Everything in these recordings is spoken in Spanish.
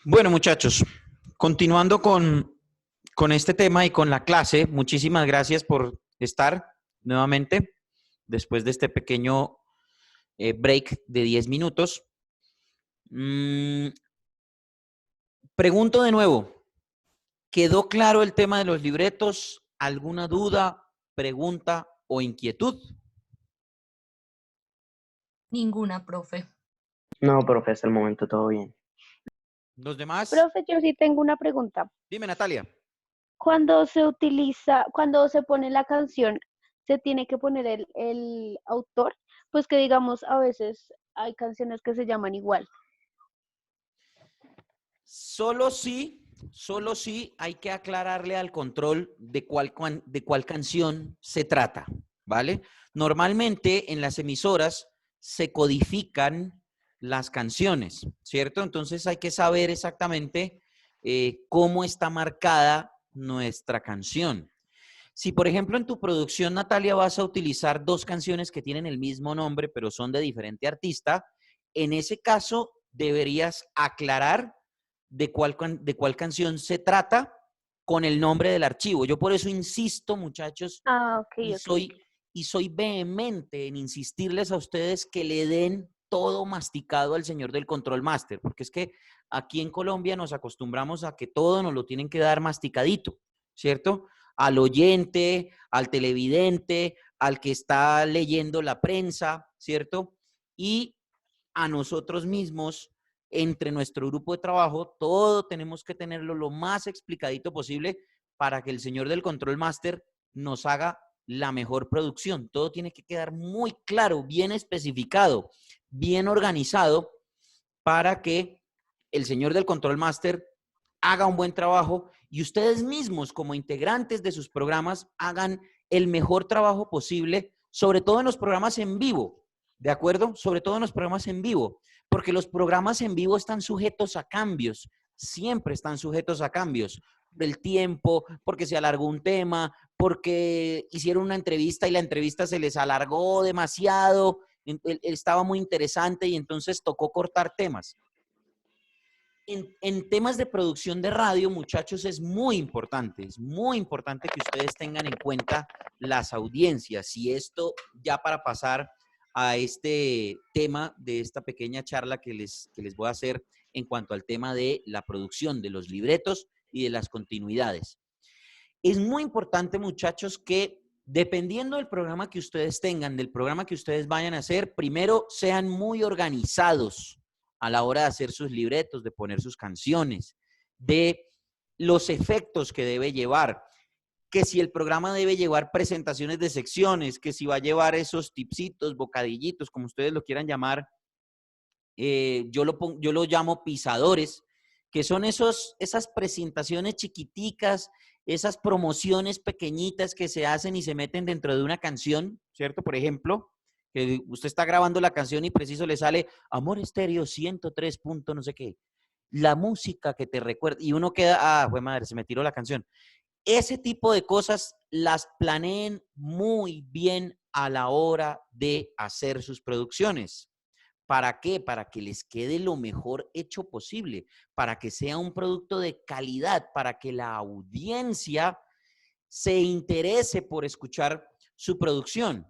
Bueno, muchachos, continuando con este tema y con la clase, muchísimas gracias por estar nuevamente después de este pequeño break de 10 minutos. Mm, Pregunto de nuevo, ¿quedó claro el tema de los libretos? ¿Alguna duda, pregunta o inquietud? Ninguna, profe. No, profe, hasta el momento todo bien. ¿Los demás? Profe, yo sí tengo una pregunta. Dime, Natalia. Cuando se pone la canción, se tiene que poner el autor, pues que digamos, a veces hay canciones que se llaman igual. Solo sí hay que aclararle al control de cuál canción se trata, ¿vale? Normalmente en las emisoras se codifican las canciones, ¿cierto? Entonces hay que saber exactamente cómo está marcada nuestra canción. Si, por ejemplo, en tu producción, Natalia, vas a utilizar dos canciones que tienen el mismo nombre, pero son de diferente artista, en ese caso deberías aclarar de cuál canción se trata con el nombre del archivo. Yo por eso insisto, muchachos, Ah, ok, y ok. soy vehemente en insistirles a ustedes que le den todo masticado al señor del Control Master, porque es que aquí en Colombia nos acostumbramos a que todo nos lo tienen que dar masticadito, ¿cierto? Al oyente, al televidente, al que está leyendo la prensa, ¿cierto? Y a nosotros mismos, entre nuestro grupo de trabajo, todo tenemos que tenerlo lo más explicadito posible para que el señor del Control Master nos haga la mejor producción. Todo tiene que quedar muy claro, bien especificado, bien organizado para que el señor del Control Master haga un buen trabajo y ustedes mismos como integrantes de sus programas hagan el mejor trabajo posible, sobre todo en los programas en vivo, ¿de acuerdo? Sobre todo en los programas en vivo, porque los programas en vivo están sujetos a cambios, siempre están sujetos a cambios del tiempo, porque se alargó un tema, porque hicieron una entrevista y la entrevista se les alargó demasiado, estaba muy interesante y entonces tocó cortar temas. En temas de producción de radio, muchachos, es muy importante que ustedes tengan en cuenta las audiencias. Y esto ya para pasar a este tema de esta pequeña charla que les voy a hacer en cuanto al tema de la producción de los libretos y de las continuidades. Es muy importante, muchachos, que dependiendo del programa que ustedes tengan, del programa que ustedes vayan a hacer, primero sean muy organizados a la hora de hacer sus libretos, de poner sus canciones, de los efectos que debe llevar, que si el programa debe llevar presentaciones de secciones, que si va a llevar esos tipsitos, bocadillitos, como ustedes lo quieran llamar, yo lo llamo pisadores, que son esas presentaciones chiquiticas, esas promociones pequeñitas que se hacen y se meten dentro de una canción, ¿cierto? Por ejemplo, que usted está grabando la canción y preciso le sale Amor Estéreo 103 punto no sé qué, la música que te recuerda, y uno queda, ah, fue madre, se me tiró la canción. Ese tipo de cosas las planeen muy bien a la hora de hacer sus producciones. ¿Para qué? Para que les quede lo mejor hecho posible, para que sea un producto de calidad, para que la audiencia se interese por escuchar su producción.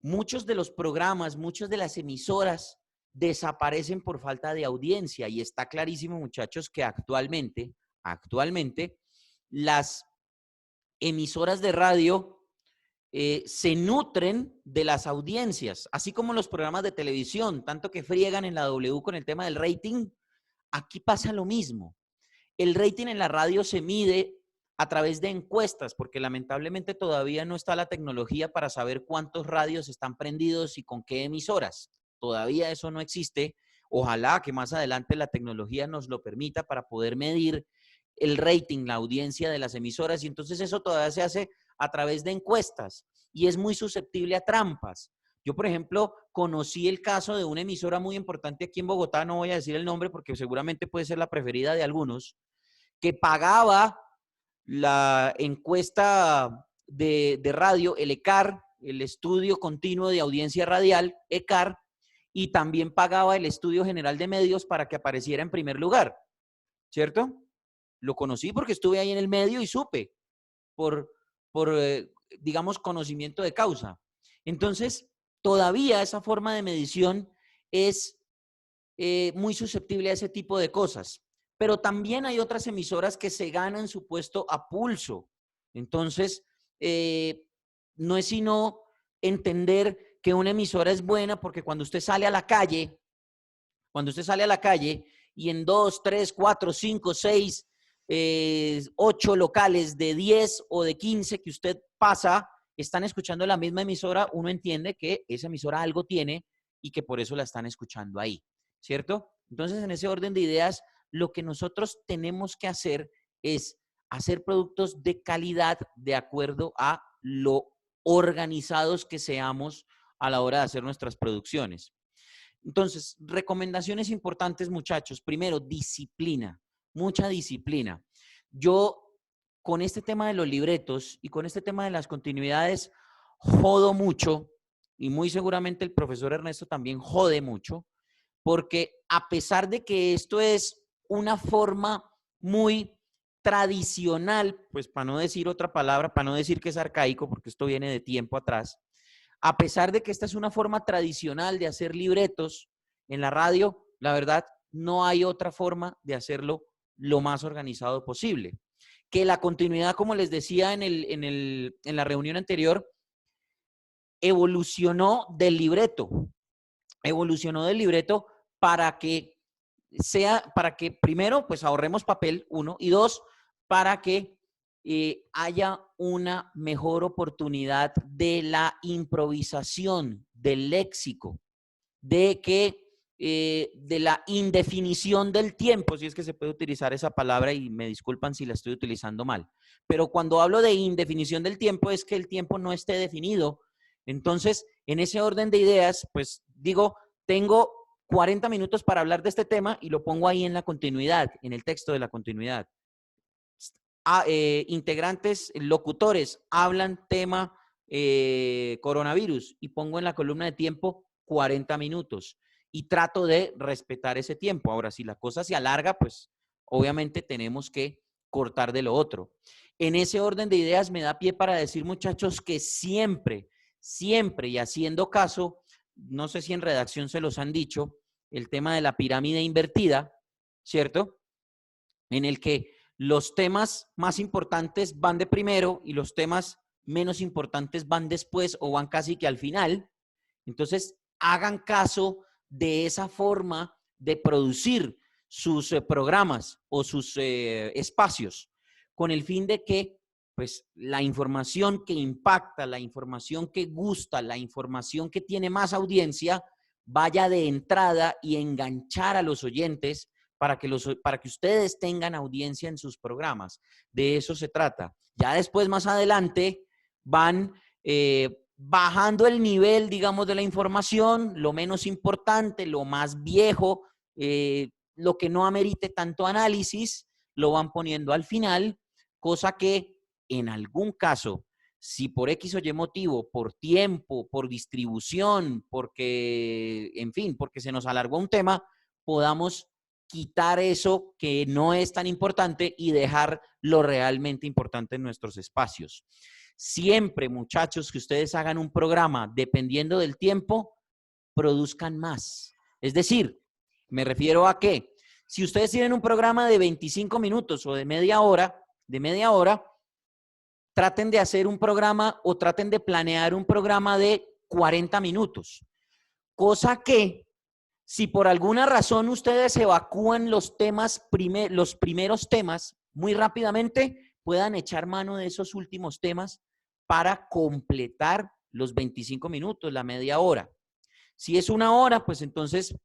Muchos de los programas, muchas de las emisoras desaparecen por falta de audiencia y está clarísimo, muchachos, que actualmente las emisoras de radio se nutren de las audiencias, así como los programas de televisión, tanto que friegan en la W con el tema del rating, aquí pasa lo mismo. El rating en la radio se mide a través de encuestas, porque lamentablemente todavía no está la tecnología para saber cuántos radios están prendidos y con qué emisoras. Todavía eso no existe. Ojalá que más adelante la tecnología nos lo permita para poder medir el rating, la audiencia de las emisoras, y entonces eso todavía se hace a través de encuestas y es muy susceptible a trampas. Yo, por ejemplo, conocí el caso de una emisora muy importante aquí en Bogotá, no voy a decir el nombre porque seguramente puede ser la preferida de algunos, que pagaba la encuesta de radio, el ECAR, el Estudio Continuo de Audiencia Radial, ECAR, y también pagaba el Estudio General de Medios para que apareciera en primer lugar. ¿cierto? Lo conocí porque estuve ahí en el medio y supe por digamos, conocimiento de causa. Entonces, todavía esa forma de medición es muy susceptible a ese tipo de cosas. Pero también hay otras emisoras que se ganan su puesto a pulso. Entonces, no es sino entender que una emisora es buena porque cuando usted sale a la calle, y en 2, 3, 4, 5, 6, 8 locales de 10 o de 15 que usted pasa, están escuchando la misma emisora, uno entiende que esa emisora algo tiene y que por eso la están escuchando ahí, ¿cierto? Entonces, en ese orden de ideas, lo que nosotros tenemos que hacer es hacer productos de calidad de acuerdo a lo organizados que seamos a la hora de hacer nuestras producciones. Entonces, recomendaciones importantes, muchachos. Primero, disciplina, mucha disciplina. Yo, con este tema de los libretos y con este tema de las continuidades, jodo mucho, y muy seguramente el profesor Ernesto también jode mucho, porque a pesar de que esto es una forma muy tradicional, pues para no decir otra palabra, para no decir que es arcaico, porque esto viene de tiempo atrás, a pesar de que esta es una forma tradicional de hacer libretos en la radio, la verdad, no hay otra forma de hacerlo lo más organizado posible. Que la continuidad, como les decía en la reunión anterior, evolucionó del libreto. Evolucionó del libreto para que primero, pues ahorremos papel, uno, y dos, para que haya una mejor oportunidad de la improvisación, del léxico, de la indefinición del tiempo, si es que se puede utilizar esa palabra y me disculpan si la estoy utilizando mal. Pero cuando hablo de indefinición del tiempo es que el tiempo no esté definido. Entonces, en ese orden de ideas, pues digo, tengo 40 minutos para hablar de este tema y lo pongo ahí en la continuidad, en el texto de la continuidad. Integrantes, locutores, hablan tema coronavirus y pongo en la columna de tiempo 40 minutos y trato de respetar ese tiempo. Ahora, si la cosa se alarga, pues obviamente tenemos que cortar de lo otro. En ese orden de ideas me da pie para decir, muchachos, que siempre, siempre y haciendo caso, no sé si en redacción se los han dicho, el tema de la pirámide invertida, ¿cierto? En el que los temas más importantes van de primero y los temas menos importantes van después o van casi que al final. Entonces, hagan caso de esa forma de producir sus programas o sus espacios con el fin de que pues la información que impacta, la información que gusta, la información que tiene más audiencia vaya de entrada y enganchar a los oyentes para que ustedes tengan audiencia en sus programas. De eso se trata. Ya después, más adelante, van bajando el nivel, digamos, de la información, lo menos importante, lo más viejo, lo que no amerite tanto análisis, lo van poniendo al final, cosa que en algún caso, si por X o Y motivo, por tiempo, por distribución, porque, en fin, porque se nos alargó un tema, podamos quitar eso que no es tan importante y dejar lo realmente importante en nuestros espacios. Siempre, muchachos, que ustedes hagan un programa dependiendo del tiempo, produzcan más. Es decir, me refiero a que si ustedes tienen un programa de 25 minutos o de media hora, traten de hacer un programa o traten de planear un programa de 40 minutos. Cosa que si por alguna razón ustedes evacúan los primeros temas muy rápidamente, puedan echar mano de esos últimos temas para completar los 25 minutos, la media hora. Si es una hora, pues entonces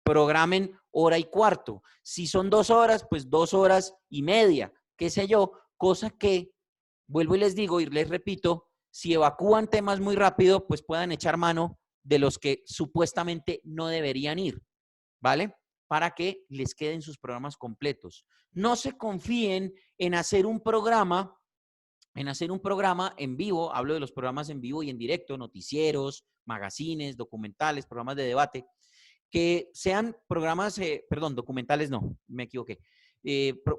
programen hora y cuarto. Si son 2 horas, pues 2 horas y media, qué sé yo, cosa que, vuelvo y les digo y les repito, si evacúan temas muy rápido, pues puedan echar mano de los que supuestamente no deberían ir, ¿vale? Para que les queden sus programas completos. No se confíen en hacer un programa en vivo, hablo de los programas en vivo y en directo, noticieros, magazines, documentales, programas de debate, que sean programas, perdón, documentales no, me equivoqué,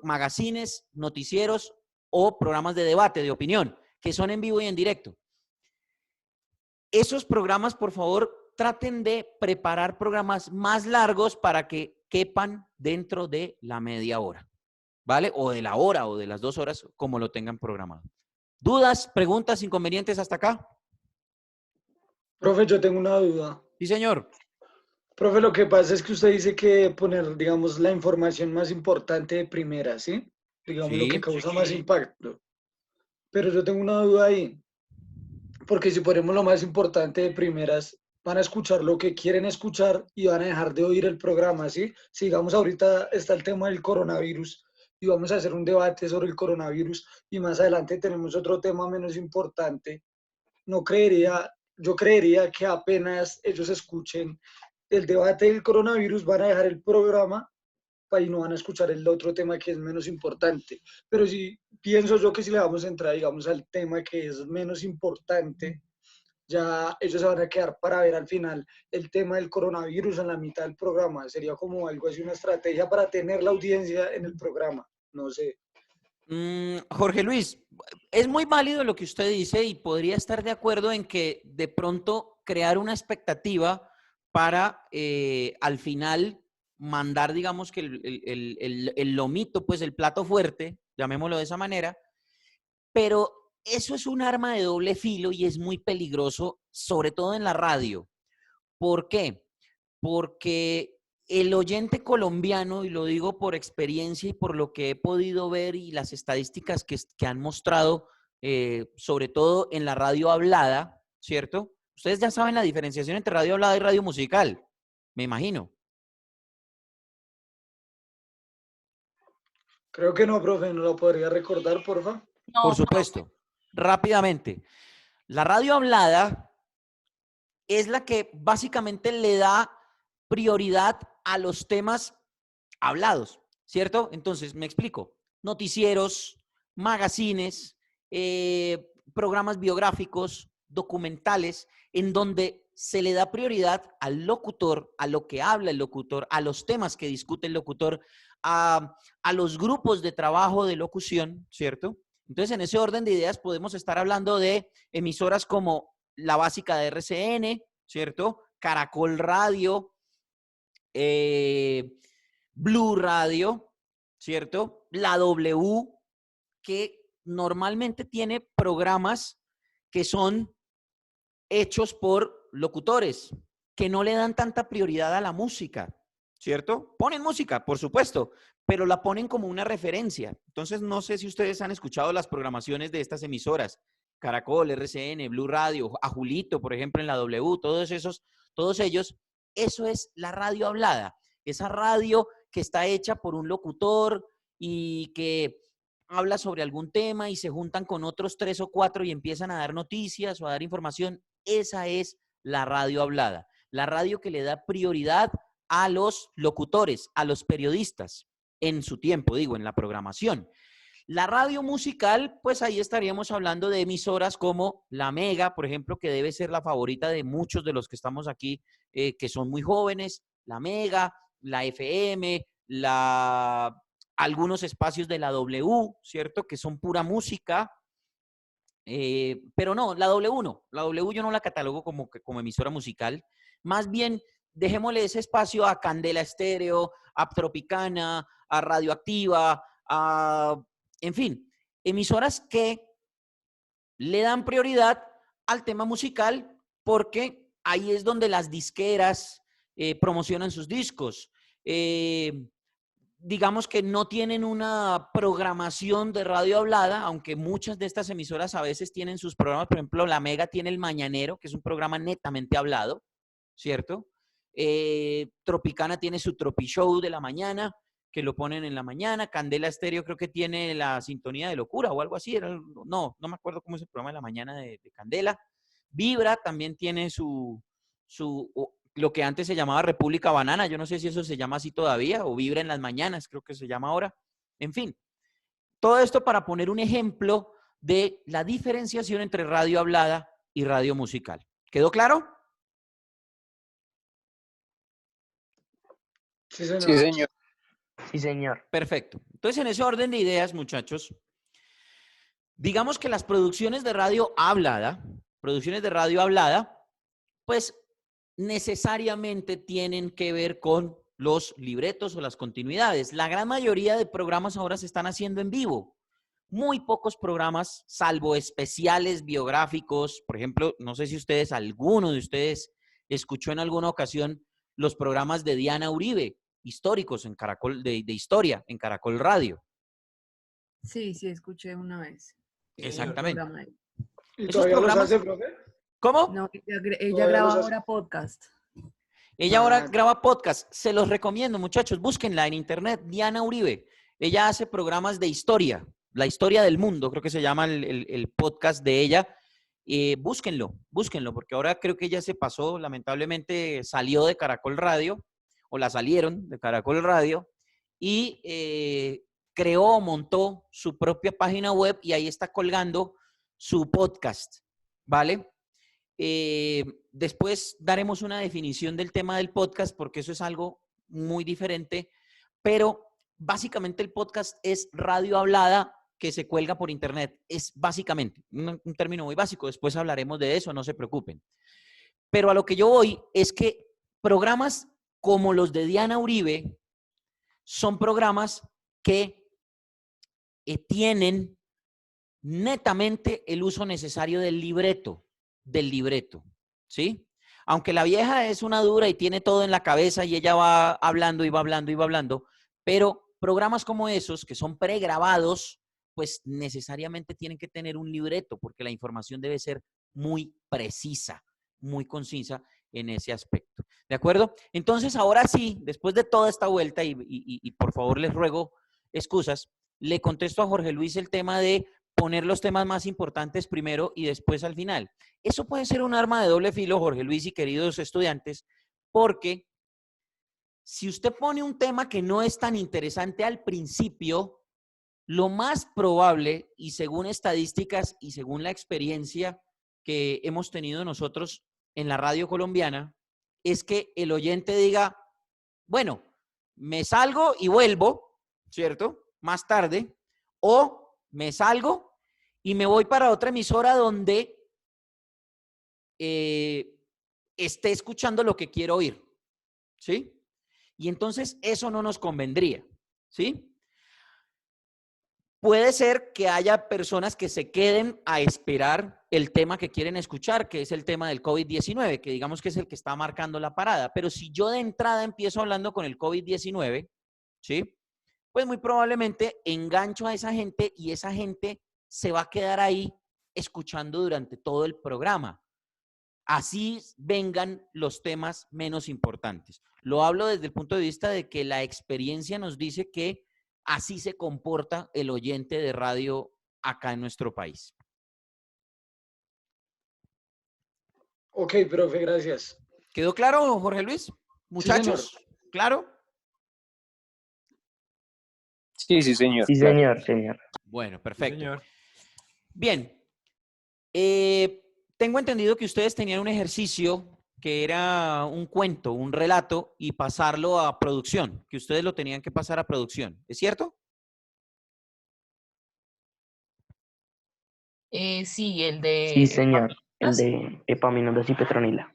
magazines, noticieros o programas de debate, de opinión, que son en vivo y en directo. Esos programas, por favor, traten de preparar programas más largos para que quepan dentro de la media hora, ¿vale? O de la hora o de las 2 horas, como lo tengan programado. ¿Dudas, preguntas, inconvenientes hasta acá? Profe, yo tengo una duda. Sí, señor. Profe, lo que pasa es que usted dice que poner, digamos, la información más importante de primera, ¿sí? Digamos, lo que Sí. causa más impacto. Pero yo tengo una duda ahí, porque si ponemos lo más importante de primeras, van a escuchar lo que quieren escuchar y van a dejar de oír el programa, ¿sí? Si digamos ahorita está el tema del coronavirus y vamos a hacer un debate sobre el coronavirus y más adelante tenemos otro tema menos importante, yo creería que apenas ellos escuchen el debate del coronavirus van a dejar el programa y no van a escuchar el otro tema que es menos importante. Pero si pienso yo que si le vamos a entrar, digamos, al tema que es menos importante, ya ellos se van a quedar para ver al final el tema del coronavirus en la mitad del programa. Sería como algo así, una estrategia para tener la audiencia en el programa. No sé. Jorge Luis, es muy válido lo que usted dice y podría estar de acuerdo en que de pronto crear una expectativa para al final mandar, digamos que el lomito, pues el plato fuerte, llamémoslo de esa manera, pero eso es un arma de doble filo y es muy peligroso, sobre todo en la radio. ¿Por qué? Porque el oyente colombiano, y lo digo por experiencia y por lo que he podido ver y las estadísticas que han mostrado, sobre todo en la radio hablada, ¿cierto? Ustedes ya saben la diferenciación entre radio hablada y radio musical, me imagino. Creo que no, profe, ¿no lo podría recordar, porfa? No, Por profe. supuesto. Rápidamente. La radio hablada es la que básicamente le da prioridad a los temas hablados, ¿cierto? Entonces, me explico. Noticieros, magazines, programas biográficos, documentales, en donde se le da prioridad al locutor, a lo que habla el locutor, a los temas que discute el locutor, a los grupos de trabajo de locución, ¿cierto? Entonces, en ese orden de ideas podemos estar hablando de emisoras como la básica de RCN, ¿cierto? Caracol Radio, Blue Radio, ¿cierto? La W, que normalmente tiene programas que son hechos por locutores, que no le dan tanta prioridad a la música, ¿cierto? Ponen música, por supuesto, pero la ponen como una referencia. Entonces, no sé si ustedes han escuchado las programaciones de estas emisoras, Caracol, RCN, Blue Radio, a Julito, por ejemplo, en la W, todos ellos, eso es la radio hablada, esa radio que está hecha por un locutor y que habla sobre algún tema y se juntan con otros 3 o 4 y empiezan a dar noticias o a dar información. Esa es la radio hablada, la radio que le da prioridad a los locutores, a los periodistas en su tiempo, digo, en la programación. La radio musical, pues ahí estaríamos hablando de emisoras como La Mega, por ejemplo, que debe ser la favorita de muchos de los que estamos aquí, que son muy jóvenes, La Mega, la FM, algunos espacios de la W, ¿cierto? Que son pura música, pero no, la W no. La W yo no la catalogo como emisora musical. Más bien, dejémosle ese espacio a Candela Estéreo, a Tropicana, a Radioactiva, en fin, emisoras que le dan prioridad al tema musical porque ahí es donde las disqueras promocionan sus discos. Digamos que no tienen una programación de radio hablada, aunque muchas de estas emisoras a veces tienen sus programas. Por ejemplo, La Mega tiene El Mañanero, que es un programa netamente hablado, ¿cierto? Tropicana tiene su Tropi Show de la mañana, que lo ponen en la mañana. Candela Estéreo creo que tiene la Sintonía de Locura o algo así. No me acuerdo cómo es el programa de la mañana de Candela. Vibra también tiene lo que antes se llamaba República Banana, yo no sé si eso se llama así todavía, o Vibra en las mañanas, creo que se llama ahora. En fin, todo esto para poner un ejemplo de la diferenciación entre radio hablada y radio musical. ¿Quedó claro? Sí, señor. Sí, señor. Sí, señor. Perfecto. Entonces, en ese orden de ideas, muchachos, digamos que las producciones de radio hablada, pues necesariamente tienen que ver con los libretos o las continuidades. La gran mayoría de programas ahora se están haciendo en vivo. Muy pocos programas, salvo especiales biográficos. Por ejemplo, no sé si alguno de ustedes escuchó en alguna ocasión los programas de Diana Uribe, históricos en Caracol, de historia, en Caracol Radio. Sí, sí, escuché una vez. Exactamente. Programa de- ¿Y Esos todavía programas- los hace, profe? ¿Cómo? No, ella Todavía graba los hace. ahora podcast. Ella ahora Ah. graba podcast. Se los recomiendo, muchachos. Búsquenla en internet. Diana Uribe. Ella hace programas de historia. La historia del mundo, creo que se llama el podcast de ella. Búsquenlo, porque ahora creo que ella se pasó, lamentablemente salió de Caracol Radio, o la salieron de Caracol Radio, y creó, montó su propia página web y ahí está colgando su podcast, ¿vale? Después daremos una definición del tema del podcast porque eso es algo muy diferente, pero básicamente el podcast es radio hablada que se cuelga por internet. Es básicamente un término muy básico. Después hablaremos de eso, no se preocupen. Pero a lo que yo voy es que programas como los de Diana Uribe son programas que tienen netamente el uso necesario del libreto, ¿sí? Aunque la vieja es una dura y tiene todo en la cabeza y ella va hablando y va hablando y va hablando, pero programas como esos que son pregrabados, pues necesariamente tienen que tener un libreto porque la información debe ser muy precisa, muy concisa en ese aspecto. ¿De acuerdo? Entonces, ahora sí, después de toda esta vuelta y por favor les ruego excusas, le contesto a Jorge Luis el tema de poner los temas más importantes primero y después al final. Eso puede ser un arma de doble filo, Jorge Luis y queridos estudiantes, porque si usted pone un tema que no es tan interesante al principio, lo más probable, y según estadísticas y según la experiencia que hemos tenido nosotros en la radio colombiana, es que el oyente diga, bueno, me salgo y vuelvo, ¿cierto? Más tarde, o me salgo y me voy para otra emisora donde esté escuchando lo que quiero oír, ¿sí? Y entonces eso no nos convendría, ¿sí? Puede ser que haya personas que se queden a esperar el tema que quieren escuchar, que es el tema del COVID-19, que digamos que es el que está marcando la parada. Pero si yo de entrada empiezo hablando con el COVID-19, ¿sí? Pues muy probablemente engancho a esa gente y esa gente se va a quedar ahí escuchando durante todo el programa. Así vengan los temas menos importantes. Lo hablo desde el punto de vista de que la experiencia nos dice que así se comporta el oyente de radio acá en nuestro país. Ok, profe, gracias. ¿Quedó claro, Jorge Luis? Muchachos, señor. ¿claro? Sí, sí, señor. Sí, Claro. señor, señor. Bueno, perfecto. Señor. Bien. Tengo entendido que ustedes tenían un ejercicio que era un cuento, un relato, y pasarlo a producción, que ustedes lo tenían que pasar a producción. ¿Es cierto? Sí, el de... Sí, señor. El ¿Más? de Epaminondas y Petronila.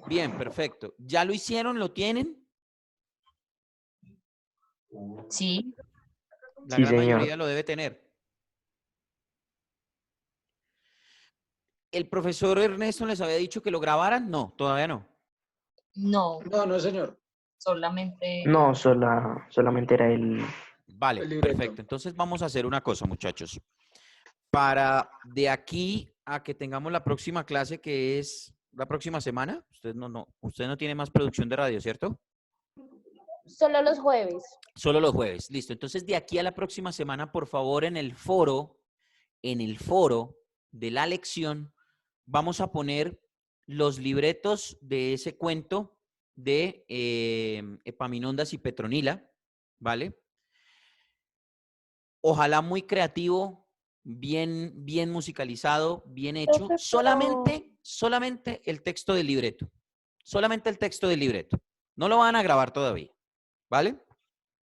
Bien, perfecto. ¿Ya lo hicieron? ¿Lo tienen? Sí, La Sí, gran señor. mayoría lo debe tener. ¿El profesor Ernesto les había dicho que lo grabaran? No, todavía no. no, No, no, señor. solamente... No, solamente era el... Vale, El libreto. perfecto. Entonces vamos a hacer una cosa, muchachos. Para de aquí a que tengamos la próxima clase, que es la próxima semana, usted no tiene más producción de radio, ¿cierto? Solo los jueves. Solo los jueves. Listo. Entonces, de aquí a la próxima semana, por favor, en el foro de la lección, vamos a poner los libretos de ese cuento de Epaminondas y Petronila, ¿vale? Ojalá muy creativo, bien musicalizado, bien hecho. Profesor. Solamente el texto del libreto. Solamente el texto del libreto. No lo van a grabar todavía. ¿vale?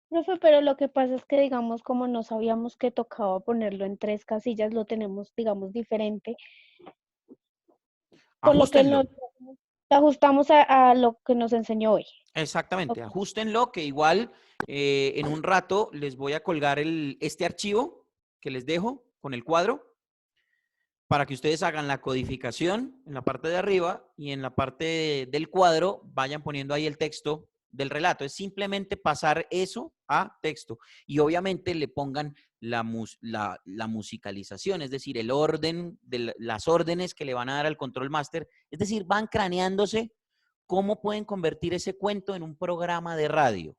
Profe, pero lo que pasa es que, digamos, como no sabíamos que tocaba ponerlo en 3 casillas, lo tenemos, digamos, diferente, por lo que Ajústenlo. nos ajustamos a lo que nos enseñó hoy. Exactamente, Ok. ajústenlo, que igual en un rato les voy a colgar este archivo que les dejo con el cuadro para que ustedes hagan la codificación en la parte de arriba y en la parte del cuadro vayan poniendo ahí el texto del relato. Es simplemente pasar eso a texto y obviamente le pongan la musicalización, es decir, el orden de las órdenes que le van a dar al control master. Es decir, van craneándose cómo pueden convertir ese cuento en un programa de radio.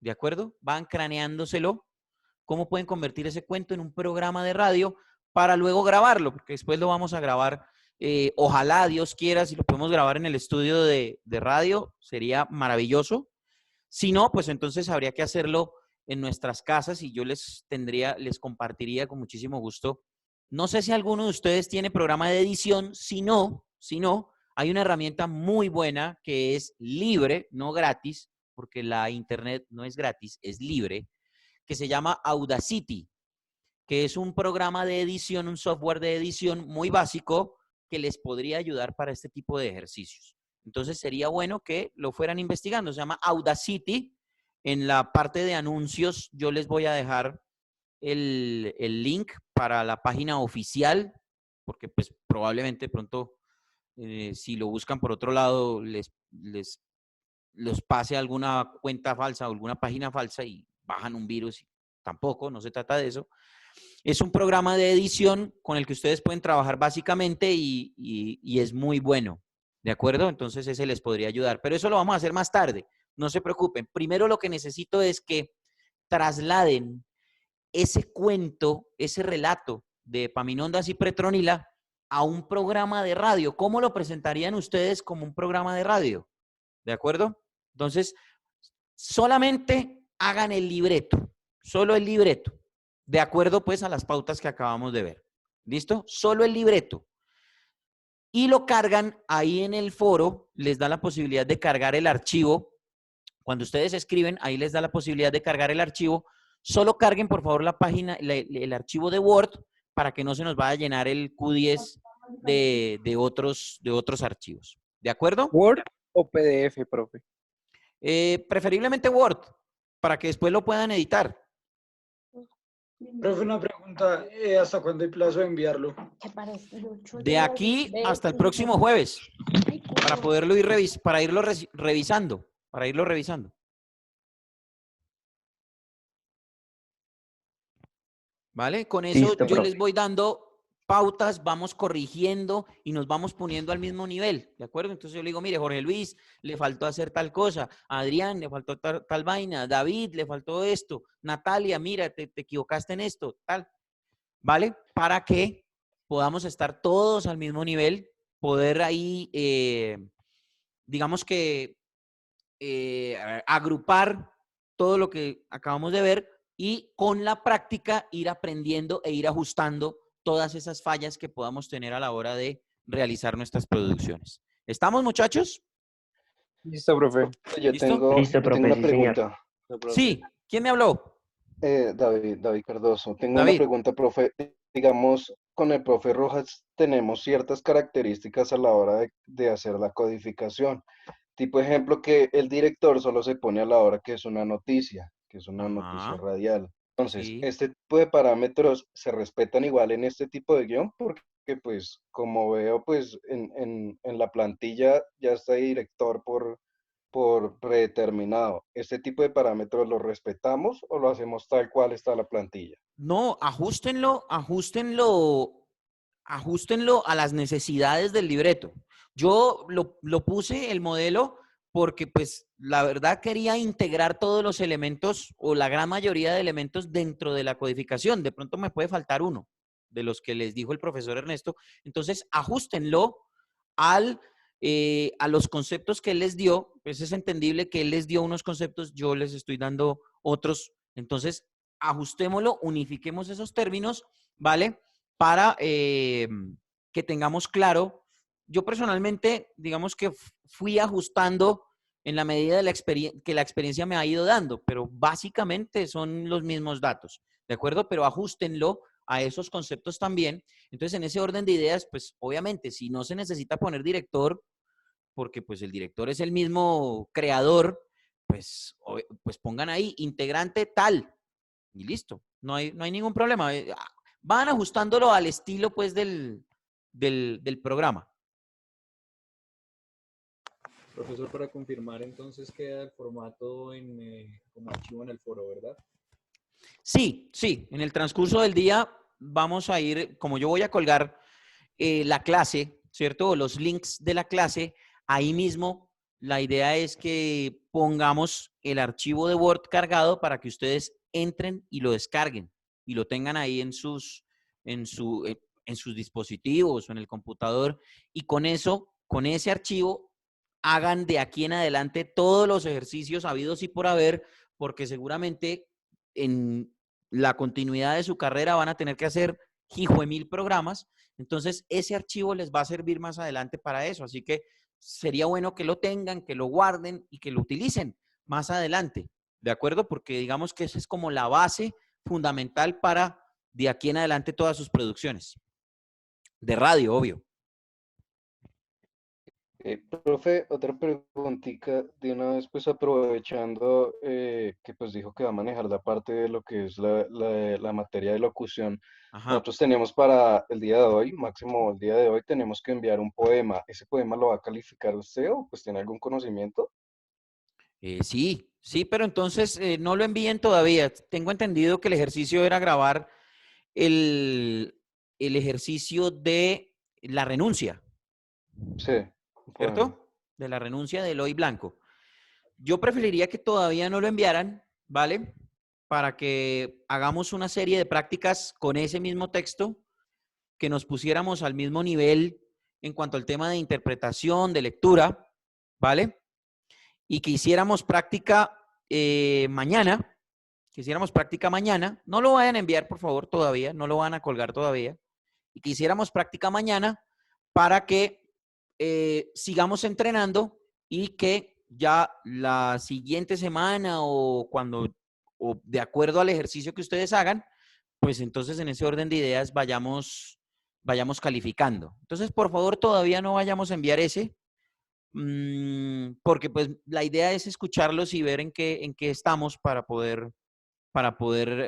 ¿De acuerdo? Van craneándoselo. ¿Cómo pueden convertir ese cuento en un programa de radio para luego grabarlo? Porque después lo vamos a grabar. Ojalá, Dios quiera, si lo podemos grabar en el estudio de radio, sería maravilloso. Si no, pues entonces habría que hacerlo en nuestras casas y yo les compartiría con muchísimo gusto. No sé si alguno de ustedes tiene programa de edición. Si no, hay una herramienta muy buena que es libre, no gratis, porque la internet no es gratis, es libre, que se llama Audacity, que es un programa de edición, un software de edición muy básico que les podría ayudar para este tipo de ejercicios. Entonces sería bueno que lo fueran investigando. Se llama Audacity. En la parte de anuncios yo les voy a dejar el link para la página oficial, porque pues probablemente pronto si lo buscan por otro lado los pase alguna cuenta falsa o alguna página falsa y bajan un virus. Tampoco, no se trata de eso. Es un programa de edición con el que ustedes pueden trabajar básicamente y es muy bueno, ¿de acuerdo? Entonces ese les podría ayudar, pero eso lo vamos a hacer más tarde, no se preocupen. Primero lo que necesito es que trasladen ese cuento, ese relato de Epaminondas y Petronila a un programa de radio. ¿Cómo lo presentarían ustedes como un programa de radio? ¿De acuerdo? Entonces, solamente hagan el libreto, solo el libreto, de acuerdo pues a las pautas que acabamos de ver. ¿Listo? Solo el libreto. Y lo cargan ahí en el foro, les da la posibilidad de cargar el archivo. Cuando ustedes escriben, ahí les da la posibilidad de cargar el archivo. Solo carguen, por favor, la página, el archivo de Word para que no se nos vaya a llenar el Q10 de otros archivos. ¿De acuerdo? ¿Word o PDF, profe? Preferiblemente Word, para que después lo puedan editar. Profe, una pregunta, ¿hasta cuándo hay plazo de enviarlo? De aquí hasta el próximo jueves, para poderlo ir revisando, para irlo revisando. ¿Vale? Con eso Listo, yo profe. les voy dando pautas, vamos corrigiendo y nos vamos poniendo al mismo nivel, ¿de acuerdo? Entonces yo le digo, mire, Jorge Luis, le faltó hacer tal cosa, a Adrián, le faltó tal vaina, David, le faltó esto, Natalia, mira, te equivocaste en esto, tal, ¿vale? Para que podamos estar todos al mismo nivel, poder ahí, digamos que, agrupar todo lo que acabamos de ver y con la práctica ir aprendiendo e ir ajustando todas esas fallas que podamos tener a la hora de realizar nuestras producciones. ¿Estamos, muchachos? Listo, profe. Yo ¿Listo? tengo, Listo, yo tengo profe, una sí, señor. pregunta. Profe. Sí. ¿Quién me habló? David Cardoso. Tengo una David. pregunta, profe. Digamos, con el profe Rojas tenemos ciertas características a la hora de hacer la codificación. Tipo ejemplo, que el director solo se pone a la hora que es una noticia, noticia Ajá. radial. Entonces, Sí. este tipo de parámetros se respetan igual en este tipo de guión, porque pues como veo, pues en la plantilla ya está director por predeterminado. ¿Este tipo de parámetros los respetamos o lo hacemos tal cual está la plantilla? No, ajústenlo a las necesidades del libreto. Yo lo puse el modelo porque pues la verdad quería integrar todos los elementos o la gran mayoría de elementos dentro de la codificación. De pronto me puede faltar uno de los que les dijo el profesor Ernesto. Entonces ajústenlo a los conceptos que él les dio. Pues es entendible que él les dio unos conceptos, yo les estoy dando otros. Entonces ajustémoslo, unifiquemos esos términos, ¿vale? Para que tengamos claro. Yo personalmente, digamos que fui ajustando en la medida de que la experiencia me ha ido dando, pero básicamente son los mismos datos, ¿de acuerdo? Pero ajustenlo a esos conceptos también. Entonces, en ese orden de ideas, pues obviamente, si no se necesita poner director, porque pues el director es el mismo creador, pues, pues pongan ahí integrante tal y listo. No hay ningún problema. Van ajustándolo al estilo pues del programa. Profesor, para confirmar, entonces queda el formato como archivo en el foro, ¿verdad? Sí, sí. En el transcurso del día vamos a ir, como yo voy a colgar la clase, ¿cierto? Los links de la clase, ahí mismo la idea es que pongamos el archivo de Word cargado para que ustedes entren y lo descarguen y lo tengan ahí en sus dispositivos o en el computador, y con eso, con ese archivo, hagan de aquí en adelante todos los ejercicios habidos y por haber, porque seguramente en la continuidad de su carrera van a tener que hacer hijo de mil programas. Entonces, ese archivo les va a servir más adelante para eso. Así que sería bueno que lo tengan, que lo guarden y que lo utilicen más adelante. ¿De acuerdo? Porque digamos que esa es como la base fundamental para de aquí en adelante todas sus producciones. De radio, obvio. Profe, otra preguntita de una vez, pues aprovechando que pues dijo que va a manejar la parte de lo que es la materia de locución. Ajá. Nosotros tenemos para el día de hoy, máximo el día de hoy, tenemos que enviar un poema. ¿Ese poema lo va a calificar usted o pues tiene algún conocimiento? Sí, sí, pero entonces no lo envíen todavía. Tengo entendido que el ejercicio era grabar el ejercicio de la renuncia, Sí, un poema. ¿cierto? De la renuncia de Eloy Blanco. Yo preferiría que todavía no lo enviaran, ¿vale? Para que hagamos una serie de prácticas con ese mismo texto, que nos pusiéramos al mismo nivel en cuanto al tema de interpretación, de lectura, ¿vale? Y que hiciéramos práctica mañana, no lo vayan a enviar por favor todavía, no lo van a colgar todavía, y que hiciéramos práctica mañana para que sigamos entrenando y que ya la siguiente semana o de acuerdo al ejercicio que ustedes hagan, pues entonces en ese orden de ideas vayamos calificando. Entonces, por favor, todavía no vayamos a enviar ese, porque pues la idea es escucharlos y ver en qué estamos para poder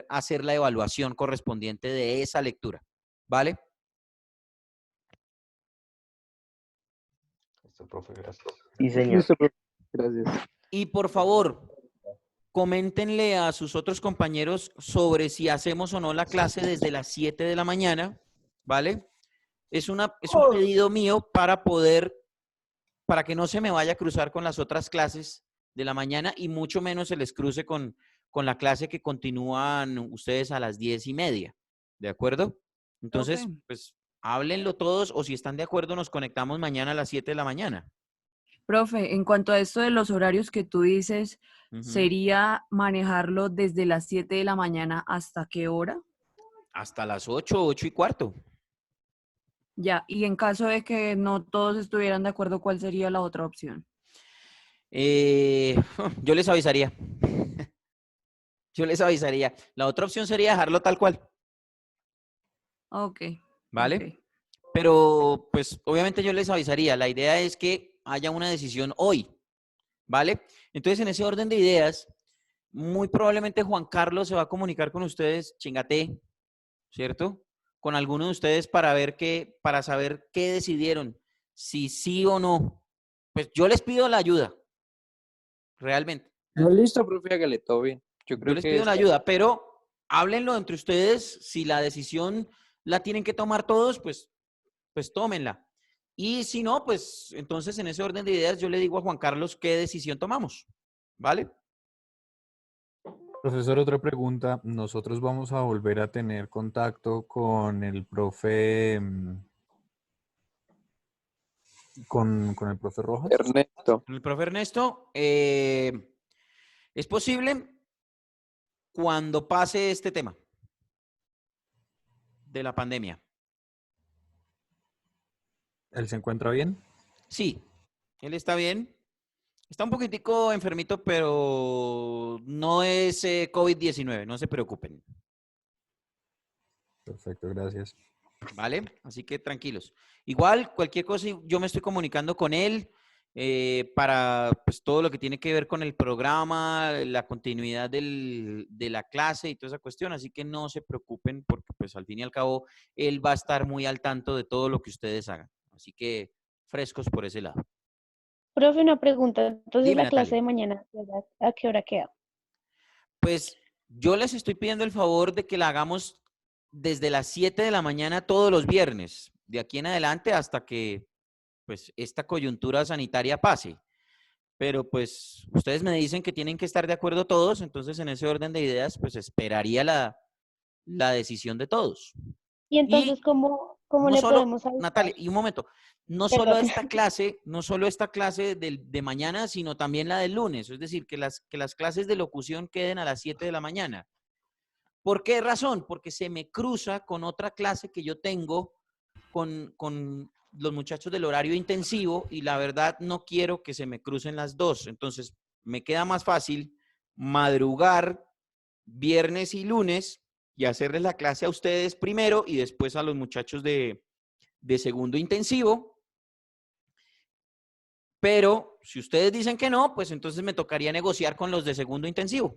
hacer la evaluación correspondiente de esa lectura, ¿vale? Listo, profe, gracias. Sí, señor. Listo, profe. Gracias. Y por favor, coméntenle a sus otros compañeros sobre si hacemos o no la clase desde las 7 de la mañana, ¿vale? Es un pedido mío para que no se me vaya a cruzar con las otras clases de la mañana y mucho menos se les cruce con la clase que continúan ustedes a las 10:30, ¿de acuerdo? Entonces, Profe. pues, háblenlo todos o si están de acuerdo nos conectamos mañana a las 7 de la mañana. Profe, en cuanto a esto de los horarios que tú dices, Ujú. ¿sería manejarlo desde las 7 de la mañana hasta qué hora? Hasta las 8:15. Ya, y en caso de que no todos estuvieran de acuerdo, ¿cuál sería la otra opción? Yo les avisaría. Yo les avisaría. La otra opción sería dejarlo tal cual, Ok. ¿vale? Ok. Pero, pues, obviamente yo les avisaría. La idea es que haya una decisión hoy, ¿vale? Entonces, en ese orden de ideas, muy probablemente Juan Carlos se va a comunicar con ustedes, chingate, ¿cierto? Con alguno de ustedes para saber qué decidieron, si sí o no. Pues yo les pido la ayuda, realmente. No, listo, profe, hágale todo bien. Yo Yo creo les que pido la está. ayuda, pero háblenlo entre ustedes. Si la decisión la tienen que tomar todos, pues tómenla. Y si no, pues entonces en ese orden de ideas yo le digo a Juan Carlos qué decisión tomamos, ¿vale? Profesor, otra pregunta. Nosotros vamos a volver a tener contacto con el profe, con el profe Rojas. Ernesto. El profe Ernesto, es posible cuando pase este tema de la pandemia. ¿Él se encuentra bien? Sí, él está bien. Está un poquitico enfermito, pero no es COVID-19, no se preocupen. Perfecto, gracias. ¿Vale? Así que tranquilos. Igual, cualquier cosa, yo me estoy comunicando con él para pues, todo lo que tiene que ver con el programa, la continuidad de la clase y toda esa cuestión. Así que no se preocupen porque pues al fin y al cabo él va a estar muy al tanto de todo lo que ustedes hagan. Así que frescos por ese lado. Profe, una pregunta. Entonces, Dime, la clase Natalia. de mañana, ¿a qué hora queda? Pues yo les estoy pidiendo el favor de que la hagamos desde las 7 de la mañana todos los viernes, de aquí en adelante hasta que pues esta coyuntura sanitaria pase. Pero pues ustedes me dicen que tienen que estar de acuerdo todos, entonces en ese orden de ideas pues esperaría la decisión de todos. Y entonces, ¿cómo No le solo, podemos avisar? Natalia, y un momento, no Perdón. solo esta clase de mañana, sino también la del lunes, es decir, que las clases de locución queden a las 7 de la mañana. ¿Por qué razón? Porque se me cruza con otra clase que yo tengo con los muchachos del horario intensivo y la verdad no quiero que se me crucen las dos. Entonces, me queda más fácil madrugar viernes y lunes y hacerles la clase a ustedes primero y después a los muchachos de segundo intensivo. Pero si ustedes dicen que no, pues entonces me tocaría negociar con los de segundo intensivo.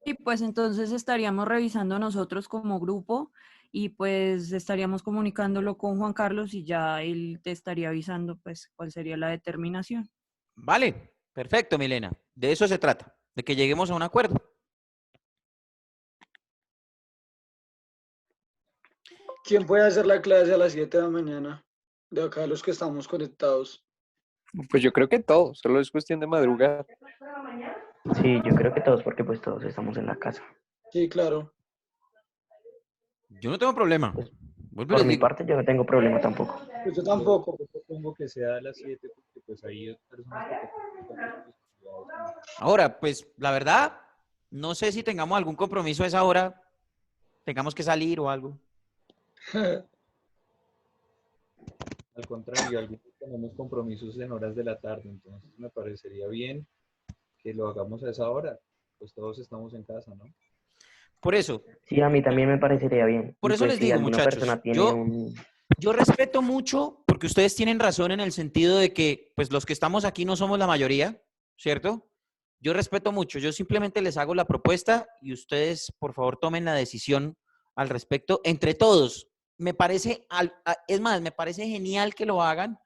Y pues entonces estaríamos revisando nosotros como grupo y pues estaríamos comunicándolo con Juan Carlos y ya él te estaría avisando pues cuál sería la determinación. Vale, perfecto, Milena. De eso se trata, de que lleguemos a un acuerdo. ¿Quién puede hacer la clase a las 7 de la mañana? De acá los que estamos conectados. Pues yo creo que todo, solo es cuestión de madrugar. Sí, yo creo que todos, porque pues todos estamos en la casa. Sí, claro. Yo no tengo problema. Pues, Vuelvo y por les mi digo. parte, yo no tengo problema tampoco. Pues yo tampoco. Yo propongo que sea a las 7 porque pues ahí hay personas que Ahora, pues la verdad, no sé si tengamos algún compromiso a esa hora, tengamos que salir o algo. al contrario, algunos tenemos compromisos en horas de la tarde, entonces me parecería bien que lo hagamos a esa hora, pues todos estamos en casa, ¿no? Por eso, Sí, a mí también me parecería bien. por Y eso pues les si digo, alguna muchachos, persona tiene yo respeto mucho porque ustedes tienen razón en el sentido de que pues los que estamos aquí no somos la mayoría, ¿cierto? Yo respeto mucho, yo simplemente les hago la propuesta y ustedes por favor tomen la decisión al respecto entre todos. Me parece, es más, me parece genial que lo hagan,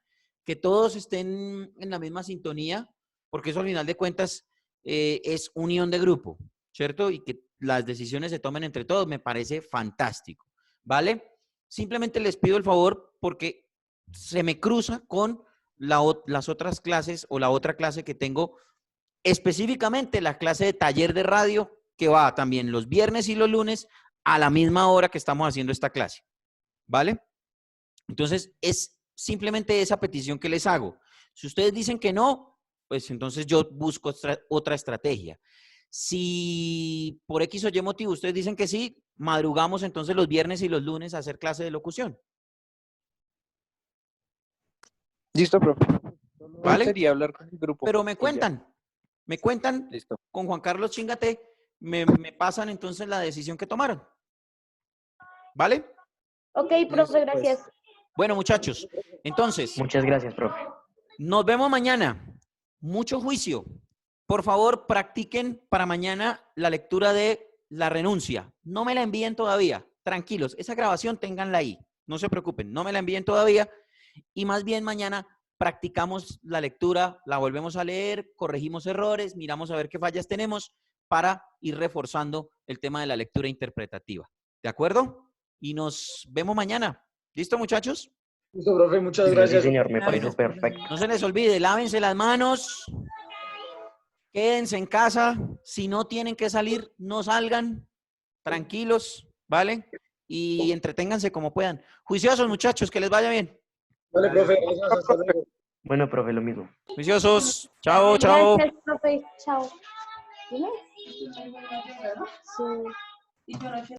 que todos estén en la misma sintonía, porque eso al final de cuentas es unión de grupo, ¿cierto? Y que las decisiones se tomen entre todos, me parece fantástico, ¿vale? Simplemente les pido el favor porque se me cruza con las otras clases o la otra clase que tengo, específicamente la clase de taller de radio que va también los viernes y los lunes a la misma hora que estamos haciendo esta clase, ¿vale? Entonces, es simplemente esa petición que les hago. Si ustedes dicen que no, pues entonces yo busco otra estrategia. Si por X o Y motivo ustedes dicen que sí, madrugamos entonces los viernes y los lunes a hacer clase de locución. Listo, profe. Solo ¿Vale? sería hablar con el grupo. Pero me y ya. cuentan Listo. con Juan Carlos Chingate, me pasan entonces la decisión que tomaron. ¿Vale? Ok, profe, gracias. Bueno, muchachos, entonces, Muchas gracias, profe. nos vemos mañana. Mucho juicio. Por favor, practiquen para mañana la lectura de la renuncia. No me la envíen todavía. Tranquilos, esa grabación ténganla ahí. No se preocupen, no me la envíen todavía. Y más bien mañana practicamos la lectura, la volvemos a leer, corregimos errores, miramos a ver qué fallas tenemos para ir reforzando el tema de la lectura interpretativa. ¿De acuerdo? Y nos vemos mañana. ¿Listo, muchachos? Listo, profe, muchas Sí, gracias. señor, me parece Bueno, perfecto. no se les olvide, lávense las manos, quédense en casa, si no tienen que salir, no salgan, tranquilos, ¿vale? Y entreténganse como puedan. Juiciosos, muchachos, que les vaya bien. Vale, profe, gracias. Hasta luego. Bueno, profe, lo mismo. Juiciosos, chao, chao. Gracias, profe. Chao. ¿Dime? Sí.